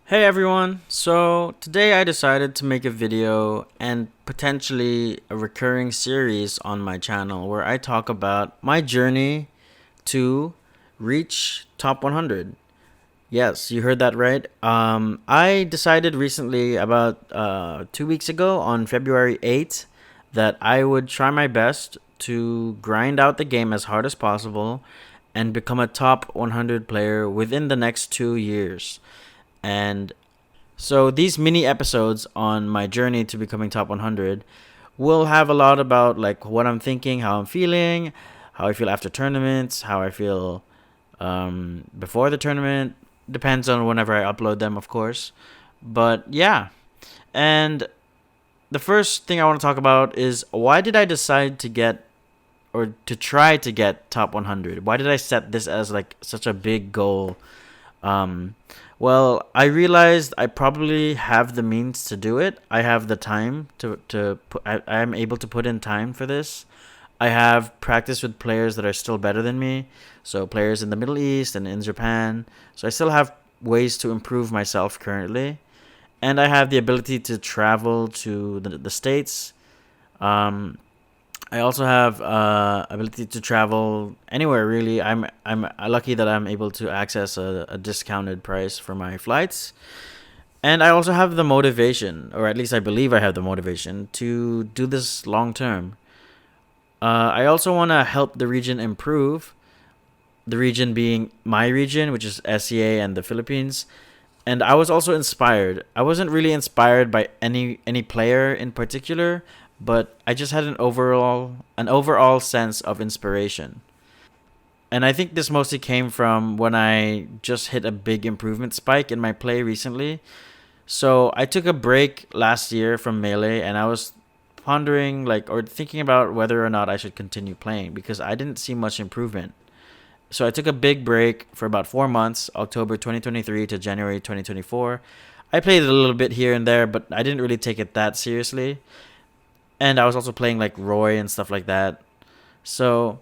Hey everyone! So today I decided to make a video and potentially a recurring series on my channel where I talk about my journey to reach top 100. Yes, you heard that right. I decided recently, about 2 weeks ago, on February 8th, that I would try my best to grind out the game as hard as possible and become a top 100 player within the next 2 years. And so these mini episodes on my journey to becoming top 100 will have a lot about like what I'm thinking, how I'm feeling, how I feel after tournaments, how I feel before the tournament. Depends on whenever I upload them, of course. But yeah, and the first thing I want to talk about is why did I decide to get or to try to get top 100? Why did I set this as like such a big goal? Um, well, I realized I probably have the means to do it. I have the time to put. I am able to put in time for this. I have practice with players that are still better than me, so players in the Middle East and in Japan. So I still have ways to improve myself currently, and I have the ability to travel to the states. Um, I also have ability to travel anywhere really. I'm lucky that I'm able to access a discounted price for my flights, and I also have the motivation, or at least I believe I have the motivation to do this long term. I also want to help the region improve. The region being my region, which is SEA and the Philippines, and I was also inspired. I wasn't really inspired by any player in particular, but I just had an overall sense of inspiration. And I think this mostly came from when I just hit a big improvement spike in my play recently. So I took a break last year from Melee and I was pondering like or thinking about whether or not I should continue playing because I didn't see much improvement. So I took a big break for about 4 months, October 2023 to January 2024. I played a little bit here and there, but I didn't really take it that seriously. And I was also playing like Roy and stuff like that. So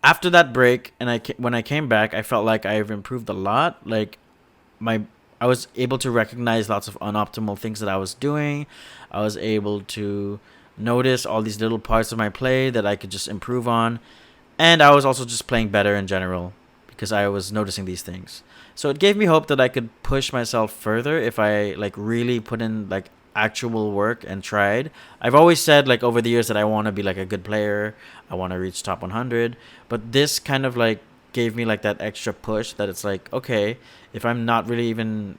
after that break, and when I came back, I felt like I've improved a lot. Like my I was able to recognize lots of unoptimal things that I was doing. I was able to notice all these little parts of my play that I could just improve on, and I was also just playing better in general because I was noticing these things. So it gave me hope that I could push myself further if I like really put in like actual work and tried. I've always said like over the years that I want to be like a good player. I want to reach top 100, but this kind of like gave me like that extra push that it's like okay, if I'm not really even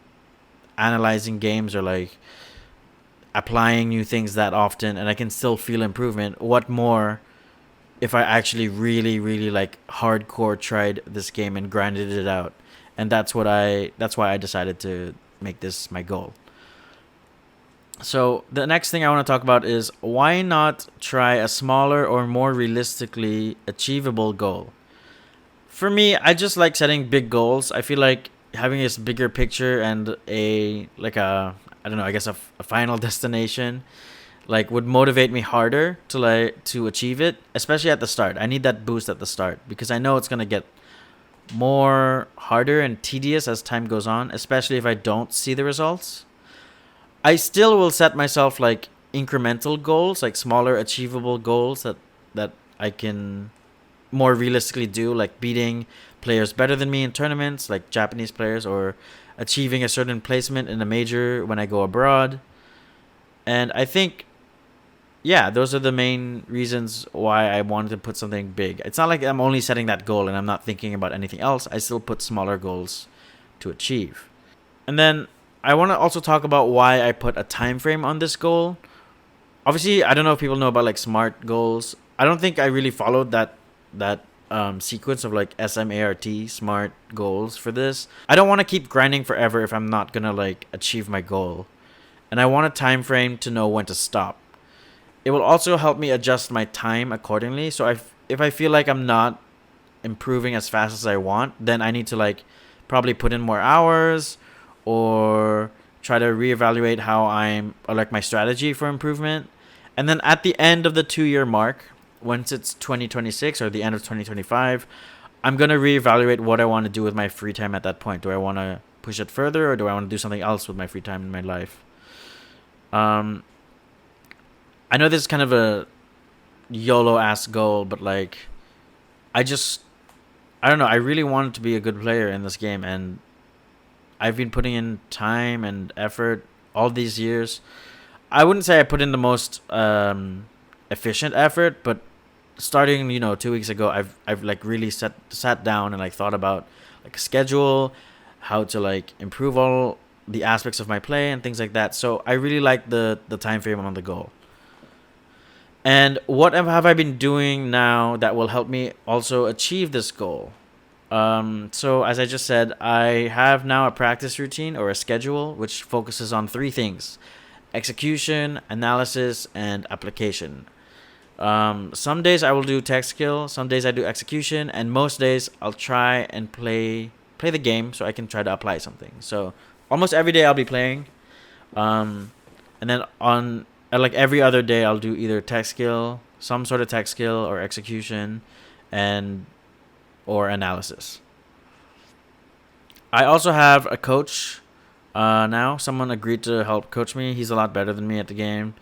analyzing games or like applying new things that often and I can still feel improvement, what more if I actually really, really like hardcore tried this game and grinded it out. And that's why I decided to make this my goal. So the next thing I want to talk about is why not try a smaller or more realistically achievable goal. For me, I just like setting big goals. I feel like having this bigger picture and a like a I don't know, I guess a final destination like would motivate me harder to achieve it, especially at the start. I need that boost at the start because I know it's going to get more harder and tedious as time goes on, especially if I don't see the results. I still will set myself like incremental goals, like smaller achievable goals that I can more realistically do, like beating players better than me in tournaments, like Japanese players, or achieving a certain placement in a major when I go abroad. And I think yeah, those are the main reasons why I wanted to put something big. It's not like I'm only setting that goal and I'm not thinking about anything else. I still put smaller goals to achieve. And then I want to also talk about why I put a time frame on this goal. Obviously, I don't know if people know about like SMART goals. I don't think I really followed that sequence of like SMART SMART goals for this. I don't want to keep grinding forever if I'm not gonna like achieve my goal, and I want a time frame to know when to stop. It will also help me adjust my time accordingly. So if I feel like I'm not improving as fast as I want, then I need to like probably put in more hours or try to reevaluate how I'm or like my strategy for improvement. And then at the end of the 2 year mark, once it's 2026 or the end of 2025, I'm going to reevaluate what I want to do with my free time at that point. Do I want to push it further, or do I want to do something else with my free time in my life? Um, I know this is kind of a YOLO ass goal, but like, I just, I don't know. I really wanted to be a good player in this game, and I've been putting in time and effort all these years. I wouldn't say I put in the most efficient effort, but starting 2 weeks ago, I've like really sat down and like thought about like a schedule, how to like improve all the aspects of my play and things like that. So I really like the time frame on the goal. And what have I been doing now that will help me also achieve this goal? So as I just said, I have now a practice routine or a schedule which focuses on three things: execution, analysis, and application. Some days I will do tech skill, some days I do execution, and most days I'll try and play the game so I can try to apply something. So almost every day I'll be playing, and then on like every other day I'll do either tech skill, some sort of tech skill, or execution, and or analysis. I also have a coach now. Someone agreed to help coach me. He's a lot better than me at the game,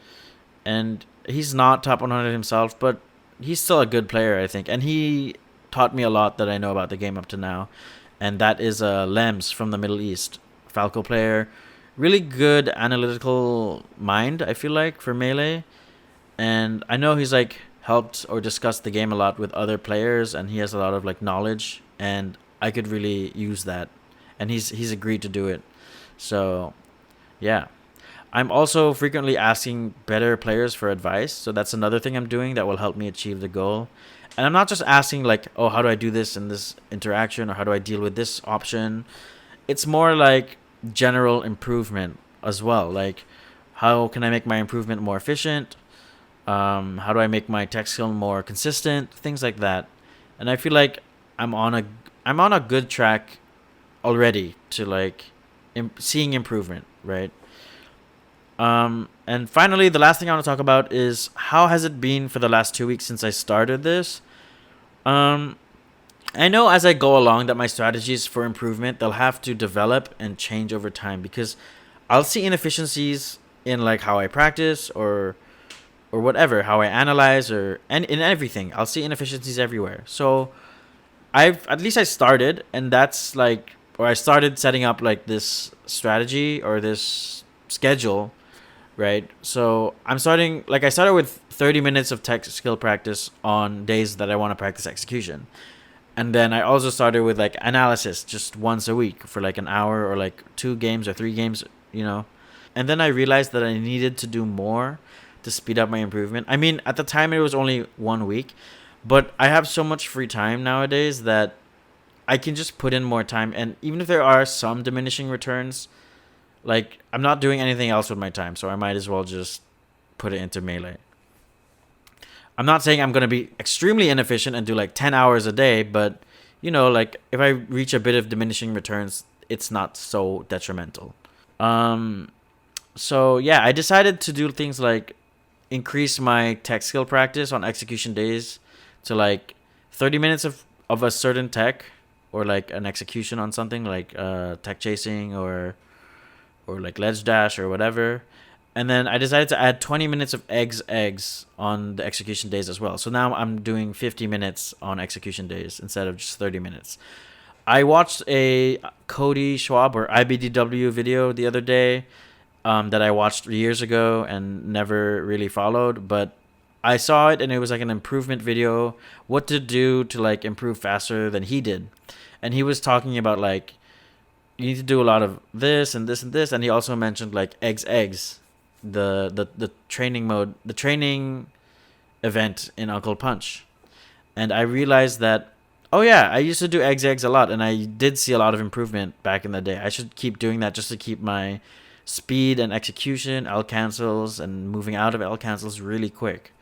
and he's not top 100 himself, but he's still a good player, I think. And he taught me a lot that I know about the game up to now, and that is Lems from the Middle East, Falco player. Really good analytical mind, I feel like, for Melee. And I know he's like helped or discussed the game a lot with other players, and he has a lot of like knowledge, and I could really use that. And he's agreed to do it. So, yeah. I'm also frequently asking better players for advice. So that's another thing I'm doing that will help me achieve the goal. And I'm not just asking like, oh, how do I do this in this interaction, or how do I deal with this option? It's more like general improvement as well. Like, how can I make my improvement more efficient? How do I make my tech skill more consistent? Things like that. And I feel like I'm on a I'm on a good track already to like seeing improvement, right? And finally, the last thing I want to talk about is how has it been for the last 2 weeks since I started this. Um, I know as I go along that my strategies for improvement, they'll have to develop and change over time, because I'll see inefficiencies in like how I practice, or whatever, how I analyze, or and in everything. I'll see inefficiencies everywhere. So I've at least I started, and that's like, or I started setting up like this strategy or this schedule, right? So I'm starting, like I started with 30 minutes of tech skill practice on days that I want to practice execution. And then I also started with like analysis just once a week for like an hour, or like 2 games or 3 games. And then I realized that I needed to do more to speed up my improvement. I mean, at the time it was only 1 week, but I have so much free time nowadays that I can just put in more time. And even if there are some diminishing returns, like I'm not doing anything else with my time, so I might as well just put it into Melee. I'm not saying I'm going to be extremely inefficient and do like 10 hours a day, but like if I reach a bit of diminishing returns, it's not so detrimental. Um, so yeah, I decided to do things like increase my tech skill practice on execution days to like 30 minutes of a certain tech, or like an execution on something like tech chasing, or like ledge dash or whatever. And then I decided to add 20 minutes of eggs on the execution days as well. So now I'm doing 50 minutes on execution days instead of just 30 minutes. I watched a Cody Schwab or IBDW video the other day, that I watched years ago and never really followed, but I saw it and it was like an improvement video, what to do to like improve faster than he did. And he was talking about like, you need to do a lot of this and this and this, and he also mentioned like eggs, the training mode, the training event in Uncle Punch. And I realized that, oh yeah, I used to do eggs a lot, and I did see a lot of improvement back in the day. I should keep doing that just to keep my speed and execution, L cancels, and moving out of L cancels really quick.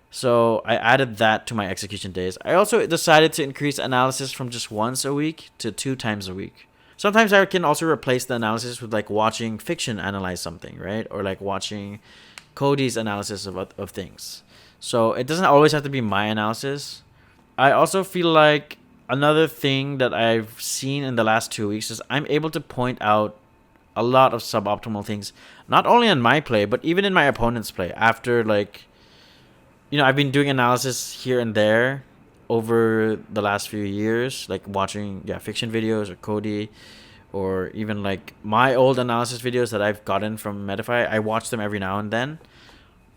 So I added that to my execution days. I also decided to increase analysis from just once a week to 2 times a week. Sometimes I can also replace the analysis with like watching fiction analyze something, right? Or like watching Cody's analysis of things. So it doesn't always have to be my analysis. I also feel like another thing that I've seen in the last 2 weeks is I'm able to point out a lot of suboptimal things, not only in my play, but even in my opponent's play. After, like, I've been doing analysis here and there over the last few years, like watching, fiction videos or Cody, or even like my old analysis videos that I've gotten from Medify. I watch them every now and then.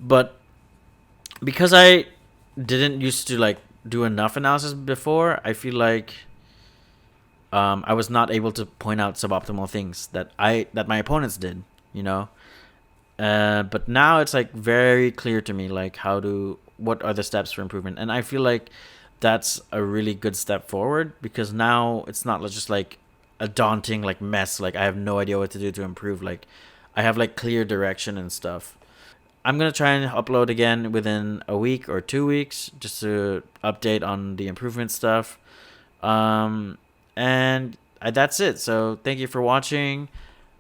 But because I didn't used to like do enough analysis before, I feel like I was not able to point out suboptimal things that my opponents did, you know. But now it's like very clear to me, like what are the steps for improvement, and I feel like that's a really good step forward, because now it's not just like a daunting like mess. Like I have no idea what to do to improve. Like I have like clear direction and stuff. I'm gonna try and upload again within a week or 2 weeks, just to update on the improvement stuff. Um, and that's it. So thank you for watching.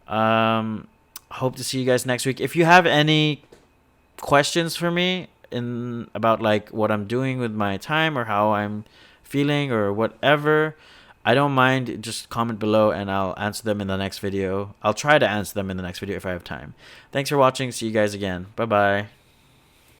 Hope to see you guys next week. If you have any questions for me in about like what I'm doing with my time or how I'm feeling or whatever, I don't mind. Just comment below and I'll answer them in the next video. I'll try to answer them in the next video if I have time. Thanks for watching. See you guys again. Bye bye.